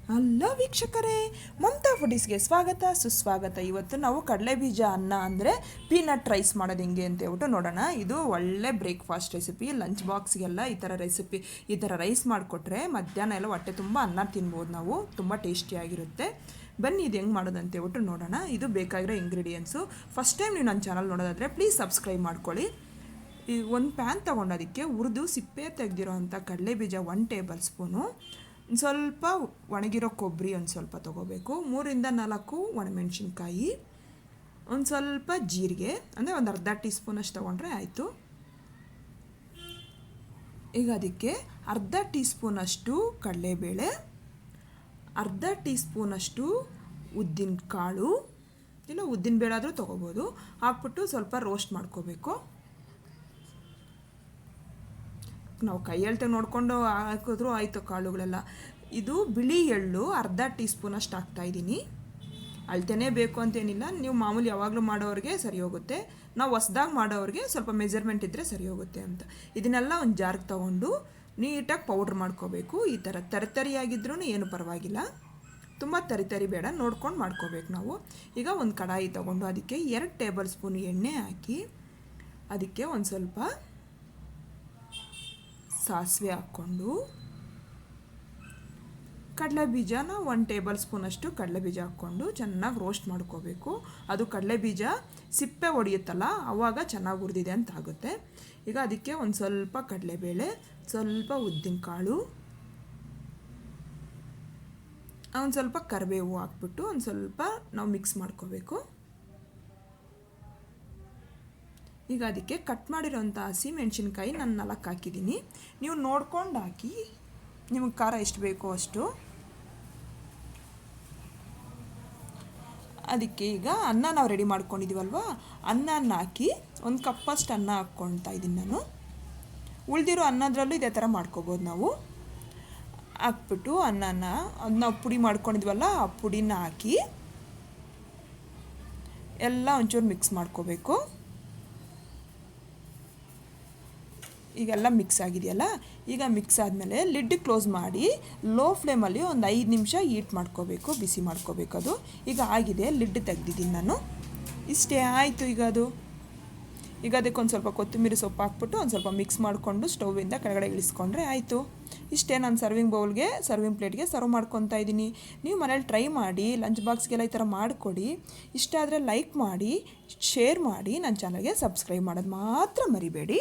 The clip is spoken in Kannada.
ಹಲೋ ವೀಕ್ಷಕರೇ, ಮಮತಾ ಫುಡೀಸ್ಗೆ ಸ್ವಾಗತ ಸುಸ್ವಾಗತ. ಇವತ್ತು ನಾವು ಕಡಲೆ ಬೀಜ ಅನ್ನ ಅಂದರೆ ಪೀನಟ್ ರೈಸ್ ಮಾಡೋದು ಹೆಂಗೆ ಅಂತ ಹೇಳ್ಬಿಟ್ಟು ನೋಡೋಣ. ಇದು ಒಳ್ಳೆ ಬ್ರೇಕ್ಫಾಸ್ಟ್ ರೆಸಿಪಿ. ಲಂಚ್ ಬಾಕ್ಸ್ಗೆಲ್ಲ ಈ ಥರ ರೈಸ್ ಮಾಡಿಕೊಟ್ರೆ ಮಧ್ಯಾಹ್ನ ಎಲ್ಲ ಹೊಟ್ಟೆ ತುಂಬ ಅನ್ನ ತಿನ್ಬೋದು ನಾವು. ತುಂಬ ಟೇಸ್ಟಿಯಾಗಿರುತ್ತೆ. ಬನ್ನಿ ಇದು ಹೆಂಗೆ ಮಾಡೋದು ಅಂತ ಹೇಳ್ಬಿಟ್ಟು ನೋಡೋಣ. ಇದು ಬೇಕಾಗಿರೋ ಇಂಗ್ರೀಡಿಯೆಂಟ್ಸು. ಫಸ್ಟ್ ಟೈಮ್ ನೀವು ನನ್ನ ಚಾನಲ್ ನೋಡೋದಾದರೆ ಪ್ಲೀಸ್ ಸಬ್ಸ್ಕ್ರೈಬ್ ಮಾಡ್ಕೊಳ್ಳಿ. ಈ ಒಂದು ಪ್ಯಾನ್ ತೊಗೊಂಡೋದಕ್ಕೆ ಹುರಿದು ಸಿಪ್ಪೆ ತೆಗೆದಿರೋ ಅಂಥ ಕಡಲೆ ಬೀಜ 1 ಟೇಬಲ್ ಸ್ಪೂನು, ಸ್ವಲ್ಪ ಒಣಗಿರೋ ಕೊಬ್ಬರಿ ಒಂದು ಸ್ವಲ್ಪ ತೊಗೋಬೇಕು, 3 ಇಂದ 4 ಒಣಮೆಣ್ಸಿನ್ಕಾಯಿ, ಒಂದು ಸ್ವಲ್ಪ ಜೀರಿಗೆ ಅಂದರೆ ಒಂದು ಅರ್ಧ ಟೀ ಸ್ಪೂನಷ್ಟು ತೊಗೊಂಡ್ರೆ ಆಯಿತು. ಈಗ ಅದಕ್ಕೆ ಅರ್ಧ ಟೀ ಸ್ಪೂನಷ್ಟು ಕಡಲೆಬೇಳೆ, ಅರ್ಧ ಟೀ ಸ್ಪೂನಷ್ಟು ಉದ್ದಿನ ಕಾಳು, ಇಲ್ಲ ಉದ್ದಿನ ಬೇಳೆ ಆದರೂ ತೊಗೋಬೋದು, ಹಾಕ್ಬಿಟ್ಟು ಸ್ವಲ್ಪ ರೋಸ್ಟ್ ಮಾಡ್ಕೋಬೇಕು. ನಾವು ಕೈಯಲ್ಲಿ ನೋಡಿಕೊಂಡು ಹಾಕಿದ್ರೂ ಆಯಿತು ಕಾಳುಗಳೆಲ್ಲ. ಇದು ಬಿಳಿ ಎಳ್ಳು ಅರ್ಧ ಟೀ ಸ್ಪೂನಷ್ಟು ಹಾಕ್ತಾಯಿದ್ದೀನಿ. ಅಳತೆನೇ ಬೇಕು ಅಂತೇನಿಲ್ಲ, ನೀವು ಮಾಮೂಲಿ ಯಾವಾಗಲೂ ಮಾಡೋರಿಗೆ ಸರಿ ಹೋಗುತ್ತೆ. ನಾವು ಹೊಸ್ದಾಗಿ ಮಾಡೋರಿಗೆ ಸ್ವಲ್ಪ ಮೆಜರ್ಮೆಂಟ್ ಇದ್ದರೆ ಸರಿ ಹೋಗುತ್ತೆ ಅಂತ. ಇದನ್ನೆಲ್ಲ ಒಂದು ಜಾರ್ಗೆ ತೊಗೊಂಡು ನೀಟಾಗಿ ಪೌಡ್ರ್ ಮಾಡ್ಕೋಬೇಕು. ಈ ಥರ ತರಿತರಿಯಾಗಿದ್ರೂ ಏನು ಪರವಾಗಿಲ್ಲ, ತುಂಬ ತರಿ ಬೇಡ, ನೋಡ್ಕೊಂಡು ಮಾಡ್ಕೋಬೇಕು ನಾವು. ಈಗ ಒಂದು ಕಡಾಯಿ ತೊಗೊಂಡು ಅದಕ್ಕೆ 2 ಟೇಬಲ್ ಸ್ಪೂನ್ ಎಣ್ಣೆ ಹಾಕಿ ಅದಕ್ಕೆ ಒಂದು ಸ್ವಲ್ಪ ಸಾಸಿವೆ ಹಾಕ್ಕೊಂಡು ಕಡಲೆ ಬೀಜನ 1 ಟೇಬಲ್ ಸ್ಪೂನಷ್ಟು ಕಡಲೆ ಬೀಜ ಹಾಕ್ಕೊಂಡು ಚೆನ್ನಾಗಿ ರೋಸ್ಟ್ ಮಾಡ್ಕೋಬೇಕು. ಅದು ಕಡಲೆ ಬೀಜ ಸಿಪ್ಪೆ ಹೊಡೆಯುತ್ತಲ್ಲ ಆವಾಗ ಚೆನ್ನಾಗಿ ಹುರಿದಿದೆ ಅಂತ ಆಗುತ್ತೆ. ಈಗ ಅದಕ್ಕೆ ಒಂದು ಸ್ವಲ್ಪ ಕಡಲೆಬೇಳೆ, ಸ್ವಲ್ಪ ಉದ್ದಿನ ಕಾಳು, ಒಂದು ಸ್ವಲ್ಪ ಕರಿಬೇವು ಹಾಕ್ಬಿಟ್ಟು ಒಂದು ಸ್ವಲ್ಪ ನಾವು ಮಿಕ್ಸ್ ಮಾಡ್ಕೋಬೇಕು. ಈಗ ಅದಕ್ಕೆ ಕಟ್ ಮಾಡಿರೋಂಥ ಹಸಿ ಮೆಣಸಿನ್ಕಾಯಿ ನಾನು 4 ಹಾಕಿದ್ದೀನಿ. ನೀವು ನೋಡ್ಕೊಂಡು ಹಾಕಿ, ನಿಮಗೆ ಖಾರ ಎಷ್ಟು ಬೇಕೋ ಅಷ್ಟು. ಅದಕ್ಕೆ ಈಗ ಅನ್ನ ನಾವು ರೆಡಿ ಮಾಡ್ಕೊಂಡಿದ್ದೀವಲ್ವ, ಅನ್ನನ ಹಾಕಿ ಒಂದು ಕಪ್ಪಷ್ಟು ಅನ್ನ ಹಾಕ್ಕೊಳ್ತಾ ಇದ್ದೀನಿ ನಾನು. ಉಳಿದಿರೋ ಅನ್ನದ್ರಲ್ಲೂ ಇದೇ ಥರ ಮಾಡ್ಕೋಬೋದು ನಾವು. ಹಾಕ್ಬಿಟ್ಟು ಅನ್ನನ ಅದು ನಾವು ಪುಡಿ ಮಾಡ್ಕೊಂಡಿದ್ವಲ್ಲ ಆ ಪುಡಿನ ಹಾಕಿ ಎಲ್ಲ ಒಂಚೂರು ಮಿಕ್ಸ್ ಮಾಡ್ಕೋಬೇಕು. ಈಗೆಲ್ಲ ಮಿಕ್ಸ್ ಆಗಿದೆಯಲ್ಲ, ಈಗ ಮಿಕ್ಸ್ ಆದಮೇಲೆ ಲಿಡ್ ಕ್ಲೋಸ್ ಮಾಡಿ ಲೋ ಫ್ಲೇಮಲ್ಲಿ ಒಂದು 5 ನಿಮಿಷ ಹೀಟ್ ಮಾಡ್ಕೋಬೇಕು, ಬಿಸಿ ಮಾಡ್ಕೋಬೇಕು. ಅದು ಈಗ ಆಗಿದೆ, ಲಿಡ್ ತೆಗ್ದಿದ್ದೀನಿ ನಾನು. ಇಷ್ಟೇ ಆಯಿತು. ಈಗ ಅದಕ್ಕೊಂದು ಸ್ವಲ್ಪ ಕೊತ್ತಂಬರಿ ಸೊಪ್ಪು ಹಾಕ್ಬಿಟ್ಟು ಒಂದು ಸ್ವಲ್ಪ ಮಿಕ್ಸ್ ಮಾಡಿಕೊಂಡು ಸ್ಟೌವಿಂದ ಕೆಳಗಡೆ ಇಳಿಸ್ಕೊಂಡ್ರೆ ಆಯಿತು. ಇಷ್ಟೇ. ನಾನು ಸರ್ವಿಂಗ್ ಪ್ಲೇಟ್ಗೆ ಸರ್ವ್ ಮಾಡ್ಕೊತಾ ಇದ್ದೀನಿ. ನೀವು ಮನೇಲಿ ಟ್ರೈ ಮಾಡಿ, ಲಂಚ್ ಬಾಕ್ಸ್ಗೆಲ್ಲ ಈ ಥರ ಮಾಡಿಕೊಡಿ. ಇಷ್ಟ ಆದರೆ ಲೈಕ್ ಮಾಡಿ, ಶೇರ್ ಮಾಡಿ, ನನ್ನ ಚಾನಲ್ಗೆ ಸಬ್ಸ್ಕ್ರೈಬ್ ಮಾಡೋದು ಮಾತ್ರ ಮರಿಬೇಡಿ.